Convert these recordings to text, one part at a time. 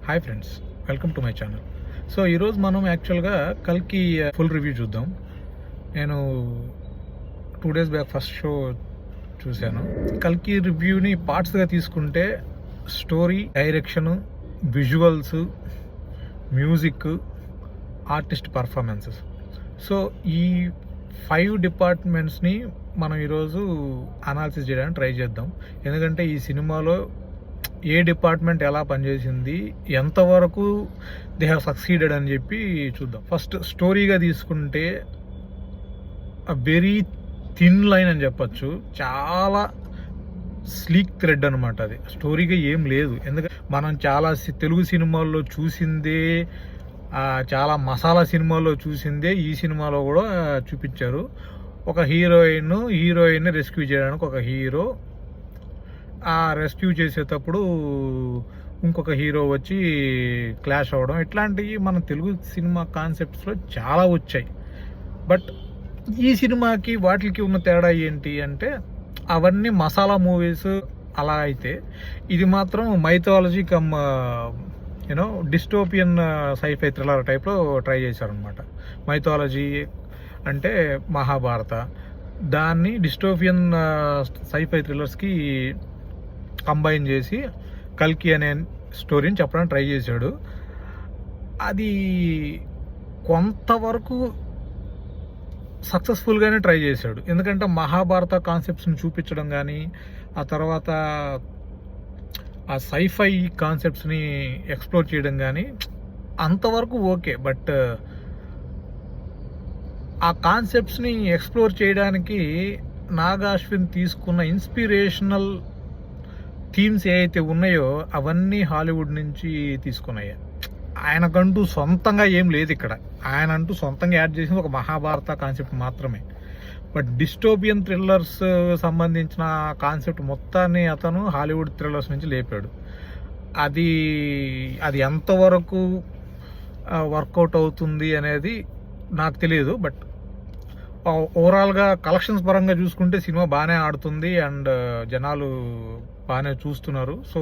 Hi friends, welcome to my channel. So ఈరోజు మనం యాక్చువల్గా కల్కి ఫుల్ రివ్యూ చూద్దాం. నేను 2 days బ్యాక్ ఫస్ట్ షో చూశాను. కల్కి రివ్యూని పార్ట్స్గా తీసుకుంటే story, direction, visuals, music, artist performances. So ఈ 5 డిపార్ట్మెంట్స్ని మనం ఈరోజు అనాలిసిస్ చేయడానికి ట్రై చేద్దాం. ఎందుకంటే ఈ సినిమాలో ఏ డిపార్ట్మెంట్ ఎలా పనిచేసింది, ఎంతవరకు దే హ్యావ్ సక్సీడెడ్ అని చెప్పి చూద్దాం. ఫస్ట్ స్టోరీగా తీసుకుంటే వెరీ థిన్ లైన్ అని చెప్పచ్చు. చాలా స్లీక్ థ్రెడ్ అనమాట. అది స్టోరీగా ఏం లేదు. ఎందుకంటే మనం చాలా తెలుగు సినిమాల్లో చూసిందే, చాలా మసాలా సినిమాల్లో చూసిందే ఈ సినిమాలో కూడా చూపించారు. ఒక హీరోయిన్ రెస్క్యూ చేయడానికి ఒక హీరో, ఆ రెస్క్యూ చేసేటప్పుడు ఇంకొక హీరో వచ్చి క్లాష్ అవ్వడం, ఇట్లాంటివి మన తెలుగు సినిమా కాన్సెప్ట్స్లో చాలా వచ్చాయి. బట్ ఈ సినిమాకి వాటికి ఉన్న తేడా ఏంటి అంటే, అవన్నీ మసాలా మూవీస్ అలా అయితే, ఇది మాత్రం mythology cum dystopian sci fi thriller టైప్లో ట్రై చేశారనమాట. మైథాలజీ అంటే మహాభారత, దాన్ని డిస్టోపియన్ సైఫై థ్రిల్లర్స్కి కంబైన్ చేసి కల్కి అనే స్టోరీని చెప్పడానికి ట్రై చేశాడు. అది కొంతవరకు సక్సెస్ఫుల్గానే ట్రై చేశాడు. ఎందుకంటే మహాభారత కాన్సెప్ట్స్ని చూపించడం కానీ, ఆ తర్వాత ఆ సైఫై కాన్సెప్ట్స్ని ఎక్స్ప్లోర్ చేయడం కానీ అంతవరకు ఓకే. బట్ ఆ కాన్సెప్ట్స్ని ఎక్స్ప్లోర్ చేయడానికి నాగ్ అశ్విన్ తీసుకున్న ఇన్స్పిరేషనల్ థీమ్స్ ఏవైతే ఉన్నాయో అవన్నీ హాలీవుడ్ నుంచి తీసుకున్నాయి. ఆయనకంటూ సొంతంగా ఏం లేదు ఇక్కడ. ఆయన అంటూ సొంతంగా యాడ్ చేసింది ఒక మహాభారత కాన్సెప్ట్ మాత్రమే. బట్ డిస్టోపియన్ థ్రిల్లర్స్ సంబంధించిన కాన్సెప్ట్ మొత్తాన్ని అతను హాలీవుడ్ థ్రిల్లర్స్ నుంచి లేపాడు. అది ఎంతవరకు వర్కౌట్ అవుతుంది అనేది నాకు తెలియదు. బట్ ఓవరాల్గా కలెక్షన్స్ పరంగా చూసుకుంటే సినిమా బాగానే ఆడుతుంది అండ్ జనాలు బాగానే చూస్తున్నారు. సో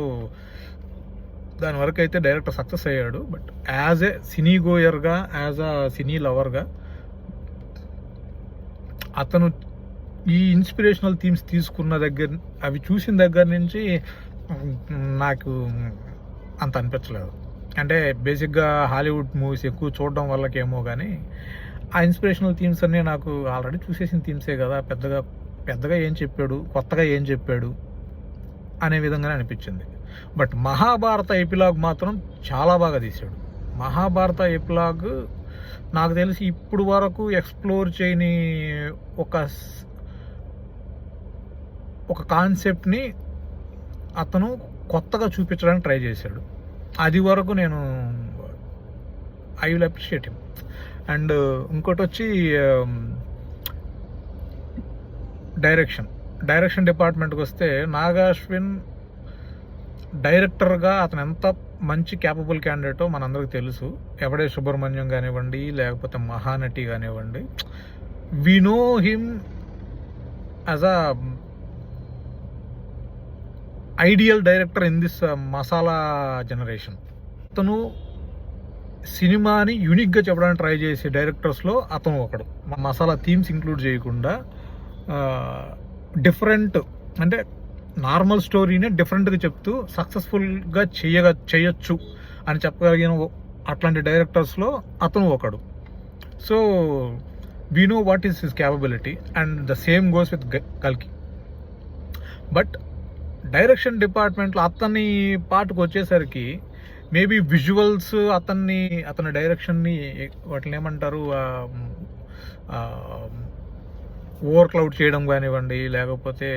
దాని వరకు అయితే డైరెక్టర్ సక్సెస్ అయ్యాడు. బట్ యాజ్ ఏ సినీ గోయర్గా, యాజ్ అ సినీ లవర్గా అతను ఈ ఇన్స్పిరేషనల్ థీమ్స్ తీసుకున్న అవి చూసిన దగ్గర నుంచి నాకు అంత అనిపించలేదు. అంటే బేసిక్గా హాలీవుడ్ మూవీస్ ఎక్కువ చూడడం వల్లకేమో కానీ ఆ ఇన్స్పిరేషనల్ థీమ్స్ అన్నీ నాకు ఆల్రెడీ చూసేసిన థీమ్సే కదా, పెద్దగా ఏం చెప్పాడు, కొత్తగా ఏం చెప్పాడు అనే విధంగానే అనిపించింది. బట్ మహాభారత ఎపిలాగ్ మాత్రం చాలా బాగా తీశాడు. మహాభారత ఎపిలాగ్ నాకు తెలిసి ఇప్పుడు వరకు ఎక్స్ప్లోర్ చేయని ఒక కాన్సెప్ట్ని అతను కొత్తగా చూపించడానికి ట్రై చేశాడు. అది వరకు నేను I will appreciate him. And ఇంకోటి వచ్చి డైరెక్షన్ డిపార్ట్మెంట్కి వస్తే, నాగ్ అశ్విన్ డైరెక్టర్గా అతను ఎంత మంచి క్యాపబుల్ క్యాండిడేటో మనందరికీ తెలుసు. ఎవడే సుబ్రహ్మణ్యం కానివ్వండి, లేకపోతే మహానటి కానివ్వండి, we know him as a ideal director in this masala generation. అతను సినిమాని యూనిక్గా చెప్పడానికి ట్రై చేసే డైరెక్టర్స్లో అతను ఒకడు. మసాలా థీమ్స్ ఇంక్లూడ్ చేయకుండా డిఫరెంట్, అంటే నార్మల్ స్టోరీనే డిఫరెంట్గా చెప్తూ సక్సెస్ఫుల్గా చేయొచ్చు అని చెప్పగలిగిన అట్లాంటి డైరెక్టర్స్లో అతను ఒకడు. So we know what is his capability and the same goes with కల్కి. బట్ డైరెక్షన్ డిపార్ట్మెంట్లో అతని పార్ట్కి వచ్చేసరికి మేబీ విజువల్స్ అతని డైరెక్షన్ని వాటిని ఏమంటారు, ఓవర్ క్లౌడ్ చేయడం కానివ్వండి, లేకపోతే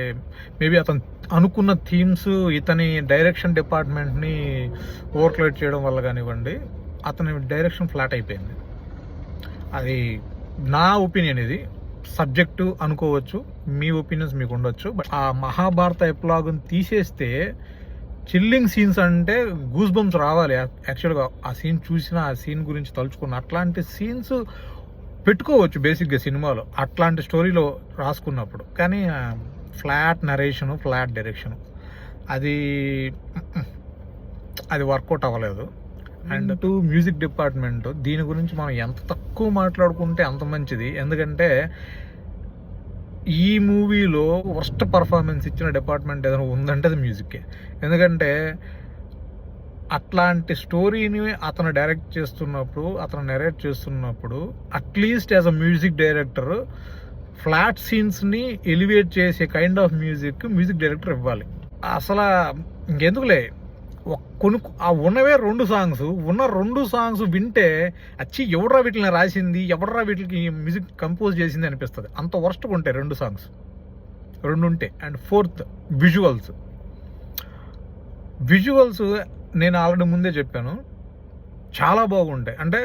మేబీ అతను అనుకున్న థీమ్స్ ఇతని డైరెక్షన్ డిపార్ట్మెంట్ని ఓవర్ క్లౌడ్ చేయడం వల్ల కానివ్వండి, అతని డైరెక్షన్ ఫ్లాట్ అయిపోయింది. అది నా ఒపీనియన్. ఇది సబ్జెక్టు అనుకోవచ్చు, మీ ఒపీనియన్స్ మీకు ఉండొచ్చు. బట్ ఆ మహాభారత ఎపిలాగ్ని తీసేస్తే చిల్లింగ్ సీన్స్ అంటే గూస్ బంప్స్ రావాలి. యాక్చువల్గా ఆ సీన్ చూసిన, ఆ సీన్ గురించి తలుచుకున్న, అట్లాంటి సీన్స్ పెట్టుకోవచ్చు బేసిక్గా సినిమాలో అట్లాంటి స్టోరీలో రాసుకున్నప్పుడు. కానీ ఫ్లాట్ నరేషను, ఫ్లాట్ డైరెక్షను, అది వర్కౌట్ అవ్వలేదు. అండ్ మ్యూజిక్ డిపార్ట్మెంట్, దీని గురించి మనం ఎంత తక్కువ మాట్లాడుకుంటే అంత మంచిది. ఎందుకంటే ఈ మూవీలో వర్స్ట్ పర్ఫార్మెన్స్ ఇచ్చిన డిపార్ట్మెంట్ ఏదైనా ఉందంటే అది మ్యూజిక్కే. ఎందుకంటే అట్లాంటి స్టోరీని అతను డైరెక్ట్ చేస్తున్నప్పుడు, అతను నెరేట్ చేస్తున్నప్పుడు at least as a music director flat సీన్స్ని ఎలివేట్ చేసే కైండ్ ఆఫ్ మ్యూజిక్ డైరెక్టర్ ఇవ్వాలి. అసలు ఇంకెందుకులే, ఉన్నవే 2 సాంగ్స్, ఉన్న 2 సాంగ్స్ వింటే వచ్చి ఎవడరా వీటిని రాసింది, ఎవడరా వీటికి మ్యూజిక్ కంపోజ్ చేసింది అనిపిస్తుంది. అంత వర్స్ట్గా ఉంటాయి 2 సాంగ్స్, 2 ఉంటాయి. అండ్ 4th విజువల్స్ నేను ఆల్రెడీ ముందే చెప్పాను, చాలా బాగుంటాయి. అంటే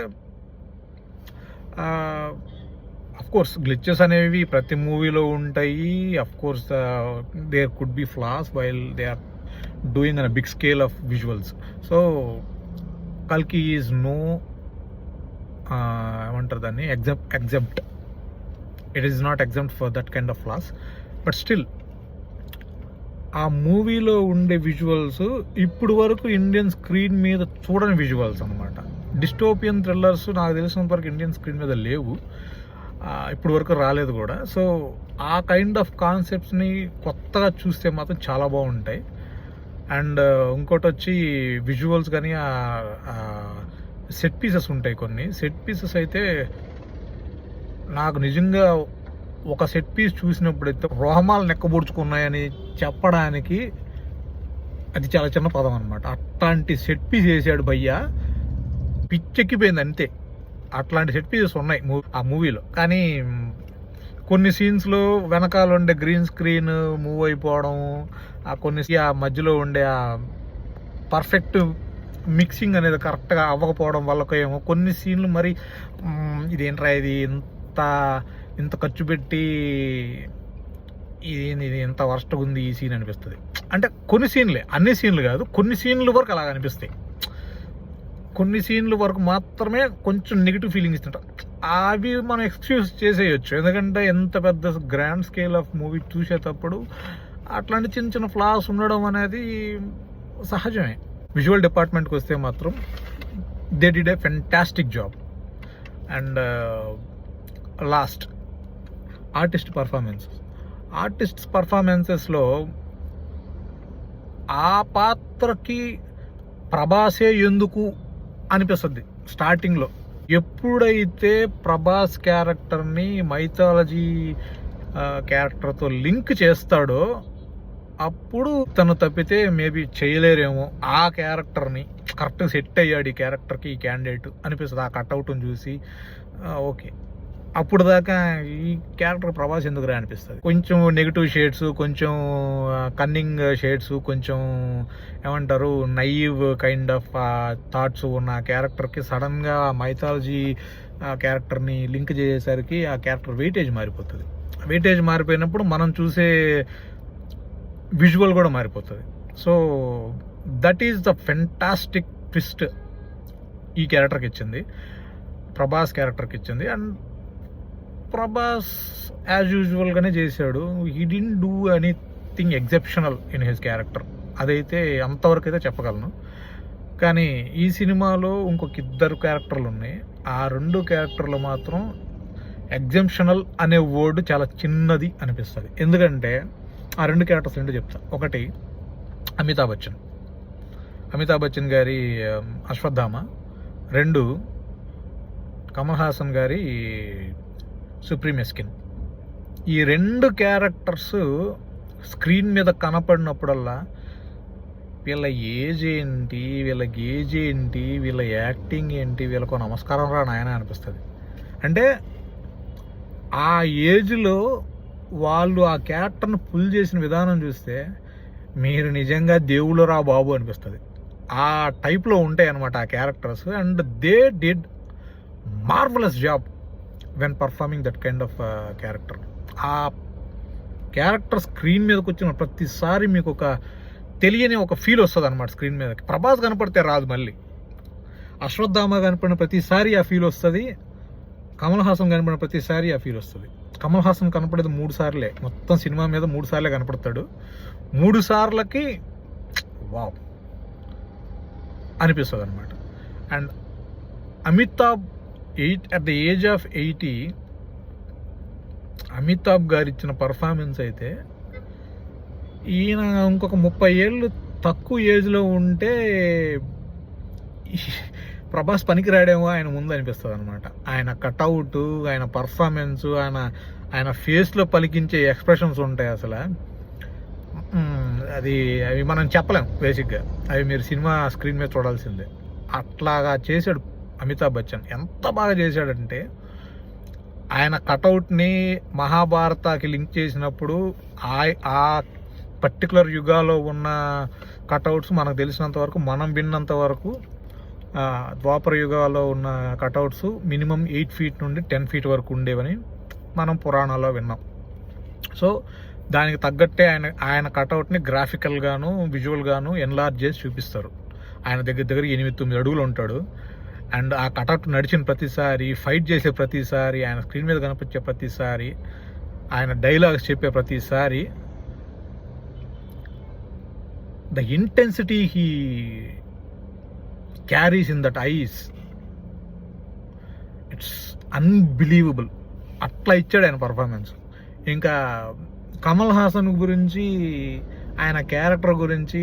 అఫ్కోర్స్ గ్లిచెస్ అనేవి ప్రతి మూవీలో ఉంటాయి. Of course there could be flaws while they are doing an big scale of visuals. So కల్కి ఈజ్ నో ఏమంటారు దాన్ని, except it is not except for that kind of flaws. But still ఆ మూవీలో ఉండే విజువల్స్ ఇప్పుడు వరకు ఇండియన్ స్క్రీన్ మీద చూడని విజువల్స్ అనమాట. డిస్టోపియన్ థ్రిల్లర్స్ నాకు తెలిసినంత వరకు ఇండియన్ స్క్రీన్ మీద లేవు, ఇప్పుడు వరకు రాలేదు కూడా. సో ఆ కైండ్ ఆఫ్ కాన్సెప్ట్స్ని కొత్తగా చూస్తే మాత్రం చాలా బాగుంటాయి. అండ్ ఇంకోటి వచ్చి విజువల్స్ కానీ సెట్ పీసెస్ ఉంటాయి. కొన్ని సెట్ పీసెస్ అయితే నాకు నిజంగా ఒక సెట్ పీస్ చూసినప్పుడైతే రోహమాలు నెక్కబొడుచుకున్నాయని చెప్పడానికి అది చాలా చిన్న పదం అనమాట. అట్లాంటి సెట్ పీస్ వేసాడు భయ్యా, పిచ్చెక్కిపోయింది అంతే. అట్లాంటి సెట్ పీసెస్ ఉన్నాయి ఆ మూవీలో. కానీ కొన్ని సీన్స్లో వెనకాల ఉండే గ్రీన్ స్క్రీన్ మూవ్ అయిపోవడం, ఆ మధ్యలో ఉండే ఆ పర్ఫెక్ట్ మిక్సింగ్ అనేది కరెక్ట్గా అవ్వకపోవడం వల్ల ఏమో కొన్ని సీన్లు మరి ఇదేంట్రా ఇది ఇంత ఖర్చు పెట్టి ఇది ఎంత వర్స్ట్గా ఉంది ఈ సీన్ అనిపిస్తుంది. అంటే కొన్ని సీన్లే, అన్ని సీన్లు కాదు, కొన్ని సీన్ల వరకు అలాగ అనిపిస్తాయి. కొన్ని సీన్ల వరకు మాత్రమే కొంచెం నెగిటివ్ ఫీలింగ్ ఇస్తుంటాం. అవి మనం ఎక్స్క్యూజ్ చేసేయచ్చు, ఎందుకంటే ఎంత పెద్ద గ్రాండ్ స్కేల్ ఆఫ్ మూవీ చూసేటప్పుడు అట్లాంటి చిన్న చిన్న ఫ్లాస్ ఉండడం అనేది సహజమే. విజువల్ డిపార్ట్మెంట్కి వస్తే మాత్రం they did a fantastic job. And last artists పర్ఫార్మెన్సెస్లో ఆ పాత్రకి ప్రభాసే ఎందుకు అనిపిస్తుంది స్టార్టింగ్లో. ఎప్పుడైతే ప్రభాస్ క్యారెక్టర్ని మైథాలజీ క్యారెక్టర్తో లింక్ చేస్తాడో అప్పుడు తను తప్పితే మేబీ చేయలేరేమో. ఆ క్యారెక్టర్ని కరెక్ట్గా సెట్ అయ్యాడు ఈ క్యారెక్టర్కి ఈ క్యాండిడేట్ అనిపిస్తుంది ఆ కట్అవుట్ని చూసి. ఓకే, అప్పుడు దాకా ఈ క్యారెక్టర్ ప్రభాస్ ఎందుకురా అనిపిస్తుంది. కొంచెం నెగిటివ్ షేడ్స్, కొంచెం కన్నింగ్ షేడ్స్, కొంచెం ఏమంటారు నైవ్ కైండ్ ఆఫ్ థాట్స్ ఉన్న క్యారెక్టర్కి సడన్గా మైథాలజీ క్యారెక్టర్ని లింక్ చేసేసరికి ఆ క్యారెక్టర్ వెయిటేజ్ మారిపోతుంది. వెయిటేజ్ మారిపోయినప్పుడు మనం చూసే విజువల్ కూడా మారిపోతుంది. So that is the fantastic twist ఈ క్యారెక్టర్కి ఇచ్చింది, ప్రభాస్ క్యారెక్టర్కి ఇచ్చింది. అండ్ ప్రభాస్ యాజ్ యూజువల్గానే చేశాడు. He didn't do anything exceptional in his character, అదైతే అంతవరకు అయితే చెప్పగలను. కానీ ఈ సినిమాలో ఇంకొక 2 క్యారెక్టర్లు ఉన్నాయి. ఆ 2 క్యారెక్టర్లు మాత్రం ఎగ్జెప్షనల్ అనే వర్డ్ చాలా చిన్నది అనిపిస్తుంది. ఎందుకంటే ఆ 2 క్యారెక్టర్స్ ఏంటో చెప్తా. ఒకటి అమితాబ్ బచ్చన్ గారి అశ్వత్థామ, 2 కమల్ హాసన్ గారి సుప్రీం ఎస్కిన్. ఈ 2 క్యారెక్టర్స్ స్క్రీన్ మీద కనపడినప్పుడల్లా వీళ్ళ ఏజ్ ఏంటి, వీళ్ళ గేజ్ ఏంటి, వీళ్ళ యాక్టింగ్ ఏంటి, వీళ్ళకు నమస్కారం రా నాయన అనిపిస్తుంది. అంటే ఆ ఏజ్లో వాళ్ళు ఆ క్యారెక్టర్ని పుల్ చేసిన విధానం చూస్తే మీరు నిజంగా దేవుళ్ళు రా బాబు అనిపిస్తుంది. ఆ టైప్లో ఉంటాయి అన్నమాట ఆ characters. And they did marvellous job when performing that kind of character. ఆ క్యారెక్టర్ స్క్రీన్ మీదకి వచ్చిన ప్రతిసారి మీకు ఒక తెలియని ఒక ఫీల్ వస్తుంది అనమాట స్క్రీన్ మీదకి. ప్రభాస్ కనపడితే రాదు, మళ్ళీ అశ్వత్థామ కనపడిన ప్రతిసారి ఆ ఫీల్ వస్తుంది, కమల్ హాసన్ కనపడిన ప్రతిసారి ఆ ఫీల్ వస్తుంది. కమల్ హాసన్ కనపడేది 3 సార్లే, మొత్తం సినిమా మీద 3 సార్లే కనపడతాడు. 3 సార్లకి వావ్ అనిపిస్తుంది అనమాట. And Amitabh at the age of 80 Amitabh గారు ఇచ్చిన పర్ఫార్మెన్స్ అయితే ఈయన ఇంకొక 30 ఏళ్ళు తక్కువ ఏజ్లో ఉంటే ప్రభాస్ పనికిరాడేమో ఆయన ముందు అనిపిస్తుంది అనమాట. ఆయన కట్అవుట్, ఆయన పర్ఫార్మెన్స్, ఆయన ఫేస్లో పలికించే ఎక్స్ప్రెషన్స్ ఉంటాయి అసలు. అవి మనం చెప్పలేం బేసిక్గా, అవి మీరు సినిమా స్క్రీన్ మీద చూడాల్సిందే. అట్లాగా చేశాడు అమితాబ్ బచ్చన్. ఎంత బాగా చేశాడంటే ఆయన కటౌట్ని మహాభారతకి లింక్ చేసినప్పుడు ఆ పర్టికులర్ యుగాలో ఉన్న కటౌట్స్ మనకు తెలిసినంత వరకు, మనం విన్నంత వరకు ద్వాపర యుగాల్లో ఉన్న కటౌట్స్ మినిమం 8 feet నుండి 10 feet వరకు ఉండేవని మనం పురాణాల్లో విన్నాం. సో దానికి తగ్గట్టే ఆయన కటౌట్ని గ్రాఫికల్గాను విజువల్గాను ఎన్లార్జ్ చేసి చూపిస్తారు. ఆయన దగ్గర 8-9 అడుగులు ఉంటాడు. అండ్ ఆ కటౌట్ నడిచిన ప్రతిసారి, ఫైట్ చేసే ప్రతిసారి, ఆయన స్క్రీన్ మీద కనిపించే ప్రతిసారి, ఆయన డైలాగ్స్ చెప్పే ప్రతిసారి, the intensity he carries in that ice, it's unbelievable. అట్లా ఇచ్చాడు ఆయన పర్ఫార్మెన్స్. ఇంకా కమల్ హాసన్ గురించి, ఆయన క్యారెక్టర్ గురించి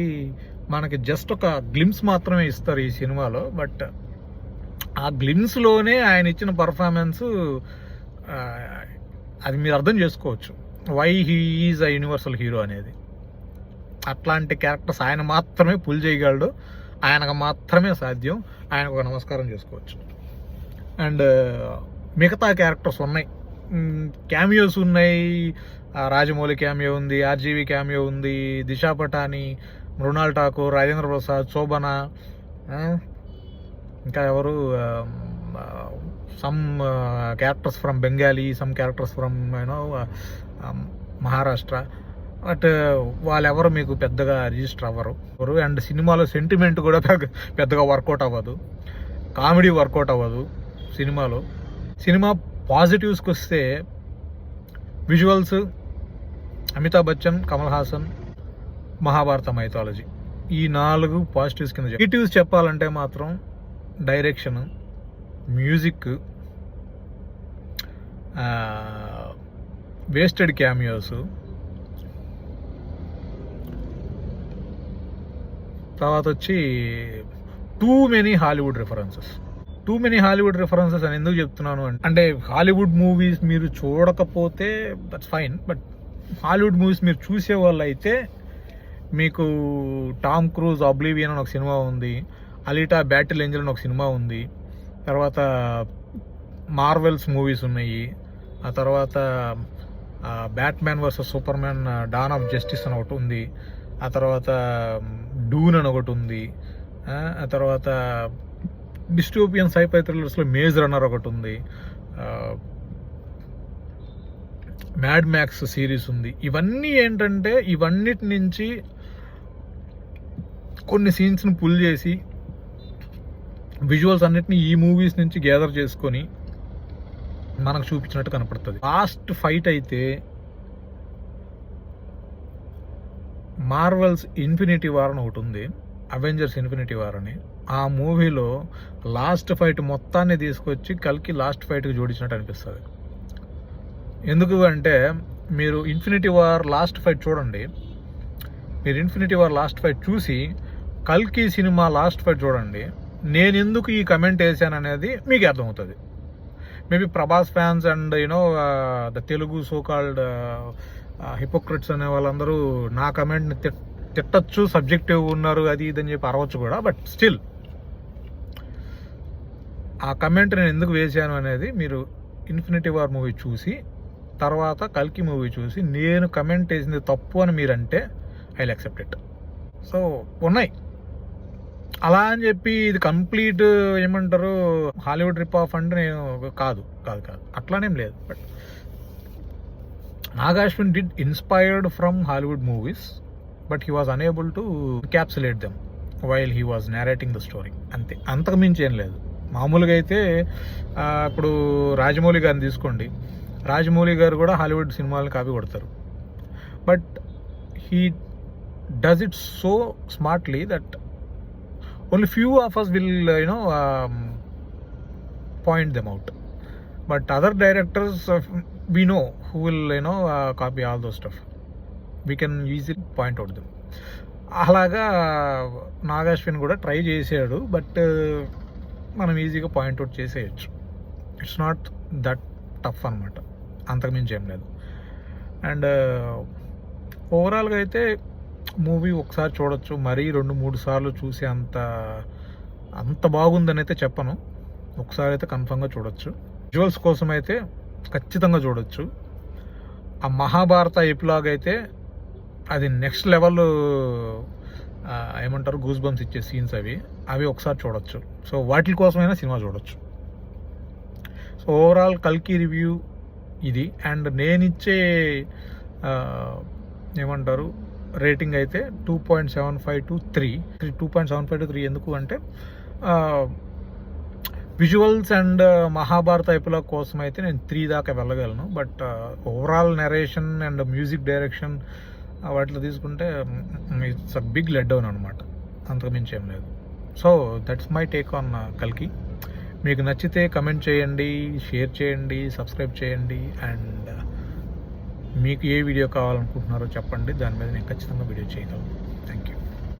మనకి జస్ట్ ఒక గ్లిమ్స్ మాత్రమే ఇస్తారు ఈ సినిమాలో. బట్ ఆ గ్లిమ్స్లోనే ఆయన ఇచ్చిన పర్ఫార్మెన్స్, అది మీరు అర్థం చేసుకోవచ్చు why he is a universal hero అనేది. అట్లాంటి క్యారెక్టర్స్ ఆయన మాత్రమే పుల్ చేయగలడు, ఆయనకు మాత్రమే సాధ్యం. ఆయనకు ఒక నమస్కారం చేసుకోవచ్చు. అండ్ మిగతా క్యారెక్టర్స్ ఉన్నాయి, క్యామియోస్ ఉన్నాయి. రాజమౌళి క్యామియో ఉంది, ఆర్జీవి క్యామియో ఉంది, దిశా పటాని, మృణాల్ ఠాకూర్, రాజేంద్ర ప్రసాద్, శోభన, ఇంకా ఎవరు, some characters from Bengali, some characters from Maharashtra. But వాళ్ళెవరు మీకు పెద్దగా రిజిస్టర్ అవ్వరు. అండ్ సినిమాలో సెంటిమెంట్ కూడా పెద్దగా వర్కౌట్ అవ్వదు, కామెడీ వర్కౌట్ అవ్వదు సినిమాలో. సినిమా పాజిటివ్స్కి వస్తే విజువల్స్, అమితాబ్ బచ్చన్, కమల్ హాసన్, మహాభారత మైథాలజీ, ఈ 4 పాజిటివ్స్ కింద. నెగిటివ్స్ చెప్పాలంటే మాత్రం డైరెక్షన్, మ్యూజిక్, వేస్టెడ్ క్యామియోస్, తర్వాత వచ్చి టూ మెనీ హాలీవుడ్ రిఫరెన్సెస్ అని ఎందుకు చెప్తున్నాను అంటే హాలీవుడ్ మూవీస్ మీరు చూడకపోతే that's fine. But Hollywood movies మీరు చూసే వాళ్ళు అయితే మీకు టామ్ క్రూజ్ అబ్లివియన్ అని ఒక సినిమా ఉంది, అలీటా బ్యాటిల్ ఏంజల్ అని ఒక సినిమా ఉంది, తర్వాత మార్వెల్స్ మూవీస్ ఉన్నాయి, ఆ తర్వాత Batman versus Superman don of justice అని ఒకటి ఉంది, ఆ తర్వాత డూన్ అని ఒకటి ఉంది, ఆ తర్వాత డిస్టోపియన్ సైఫై థ్రిల్లర్స్లో మేజ్ రన్నర్ ఒకటి ఉంది, మ్యాడ్ మ్యాక్స్ సిరీస్ ఉంది. ఇవన్నీ ఏంటంటే ఇవన్నిటి నుంచి కొన్ని సీన్స్ని పుల్ చేసి విజువల్స్ అన్నిటిని ఈ మూవీస్ నుంచి గ్యాదర్ చేసుకొని మనకు చూపించినట్టు కనపడుతుంది. లాస్ట్ ఫైట్ అయితే మార్వెల్స్ ఇన్ఫినిటీ వార్ అని ఒకటి ఉంది, అవెంజర్స్ ఇన్ఫినిటీ వార్ అని. ఆ మూవీలో లాస్ట్ ఫైట్ మొత్తాన్ని తీసుకొచ్చి కల్కి లాస్ట్ ఫైట్కి జోడించినట్టు అనిపిస్తుంది. ఎందుకు అంటే మీరు ఇన్ఫినిటీ వార్ లాస్ట్ ఫైట్ చూడండి, మీరు ఇన్ఫినిటీ వార్ లాస్ట్ ఫైట్ చూసి కల్కి సినిమా లాస్ట్ ఫైట్ చూడండి, నేను ఎందుకు ఈ కమెంట్ వేసాను అనేది మీకు అర్థమవుతుంది. Maybe Prabhas fans and the Telugu so called hypocrites అనే వాళ్ళందరూ నా కమెంట్ని తిట్టచ్చు, సబ్జెక్టివ్ ఉన్నారు, అది ఇదని చెప్పి అరవచ్చు కూడా. బట్ స్టిల్ ఆ కమెంట్ నేను ఎందుకు వేసాను అనేది మీరు ఇన్ఫినిటీ వార్ మూవీ చూసి తర్వాత కల్కి మూవీ చూసి నేను కమెంట్ వేసింది తప్పు అని మీరంటే I will accept it. So ఉన్నాయి అలా అని చెప్పి ఇది కంప్లీట్ ఏమంటారు హాలీవుడ్ రిప్ ఆఫ్ అంటే నేను కాదు అట్లానేం లేదు. But Nag Ashwin did inspired from Hollywood movies, but he was unable to encapsulate them while he was narrating the story, అంతే, అంతకు మించి ఏం లేదు. మామూలుగా అయితే ఇప్పుడు రాజమౌళి గారిని తీసుకోండి, రాజమౌళి గారు కూడా హాలీవుడ్ సినిమాలను కాపీ కొడతారు. But he does it so smartly that only few of us will point them out, but other directors we know who will copy all those stuff. We can easily point out them. అలాగా నాగాశ్విన్ కూడా try చేసాడు, but మనం ఈజీగా point out చేసేయచ్చు. It's not that tough అనమాట, అంతకుమించి ఏం లేదు. అండ్ ఓవరాల్గా అయితే మూవీ ఒకసారి చూడొచ్చు, మరీ 2-3 సార్లు చూసే అంత బాగుందని అయితే చెప్పను. ఒకసారి అయితే కన్ఫామ్గా చూడొచ్చు. విజువల్స్ కోసం అయితే ఖచ్చితంగా చూడొచ్చు. ఆ మహాభారత ఎపిలాగ్ అయితే అది నెక్స్ట్ లెవెల్, ఏమంటారు, గూస్ బంప్స్ ఇచ్చే సీన్స్ అవి ఒకసారి చూడొచ్చు. సో వాటి కోసమైనా సినిమా చూడొచ్చు. సో ఓవరాల్ కల్కి రివ్యూ ఇది. అండ్ నేను ఇచ్చే ఏమంటారు రేటింగ్ అయితే 2.75 to 3. 2.75 to 3 ఎందుకు అంటే విజువల్స్ అండ్ మహాభారత ఎపిలాగ్ కోసం అయితే నేను 3 దాకా వెళ్ళగలను. But overall narration and music direction వాటిలో తీసుకుంటే it's a big let down అనమాట, అంతకుమించి ఏం లేదు. So that's my take on కల్కి. మీకు నచ్చితే కమెంట్ చేయండి, షేర్ చేయండి, సబ్స్క్రైబ్ చేయండి. అండ్ మీకు ఏ వీడియో కావాలనుకుంటున్నారో చెప్పండి, దాని మీద నేను ఖచ్చితంగా వీడియో చేయగలను. Thank you.